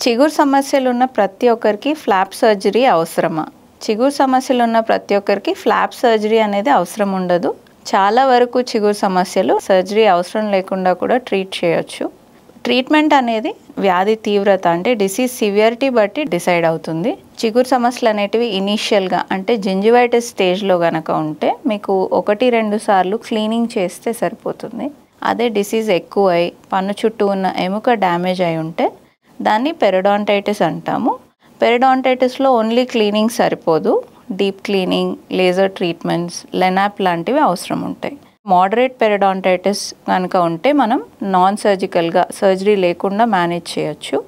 చిగురు సమస్యలు ఉన్న ప్రతి ఒక్కరికి ఫ్లాప్ సర్జరీ అవసరమా? చిగురు సమస్యలు ఉన్న ప్రతి ఒక్కరికి ఫ్లాప్ సర్జరీ అనేది అవసరం ఉండదు. చాలా వరకు చిగురు సమస్యలు సర్జరీ అవసరం లేకుండా కూడా ట్రీట్ చేయొచ్చు. ట్రీట్మెంట్ అనేది వ్యాధి తీవ్రత అంటే డిసీజ్ సివియారిటీ బట్టి డిసైడ్ అవుతుంది. చిగురు సమస్యలు అనేటివి ఇనీషియల్గా అంటే జింజివైటిస్ స్టేజ్లో కనుక ఉంటే మీకు 1-2 సార్లు క్లీనింగ్ చేస్తే సరిపోతుంది. అదే డిసీజ్ ఎక్కువై పన్ను చుట్టూ ఉన్న ఎముక డ్యామేజ్ అయి ఉంటే దాన్ని పెరిడాంటైటిస్ అంటాము. పెరిడాంటైటిస్లో ఓన్లీ క్లీనింగ్ సరిపోదు, డీప్ క్లీనింగ్, లేజర్ ట్రీట్మెంట్స్, లెనాప్ లాంటివి అవసరం ఉంటాయి. మోడరేట్ పెరిడాంటైటిస్ కనుక ఉంటే మనం నాన్ సర్జికల్గా సర్జరీ లేకుండా మేనేజ్ చేయొచ్చు.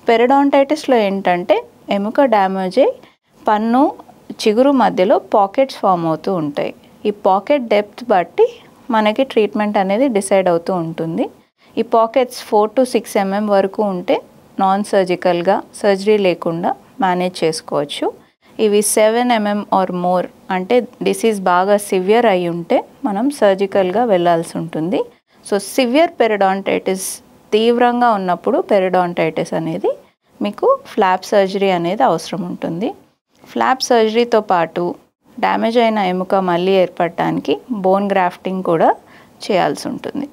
పెరిడాంటైటిస్లో ఏంటంటే ఎముక డ్యామేజ్ అయ్యి పన్ను చిగురు మధ్యలో పాకెట్స్ ఫామ్ అవుతూ ఉంటాయి. ఈ పాకెట్ డెప్త్ బట్టి మనకి ట్రీట్మెంట్ అనేది డిసైడ్ అవుతూ ఉంటుంది. ఈ పాకెట్స్ 4 to 6 mm వరకు ఉంటే నాన్ సర్జికల్గా సర్జరీ లేకుండా మేనేజ్ చేసుకోవచ్చు. ఇవి 7 mm ఆర్ మోర్ అంటే డిసీజ్ బాగా సివియర్ అయి ఉంటే మనం సర్జికల్గా వెళ్ళాల్సి ఉంటుంది. సో సివియర్ పెరిడాంటైటిస్ తీవ్రంగా ఉన్నప్పుడు పెరిడాంటైటిస్ అనేది మీకు ఫ్లాప్ సర్జరీ అనేది అవసరం ఉంటుంది. ఫ్లాప్ సర్జరీతో పాటు డ్యామేజ్ అయిన ఎముక మళ్ళీ ఏర్పడటానికి బోన్ గ్రాఫ్టింగ్ కూడా చేయాల్సి ఉంటుంది.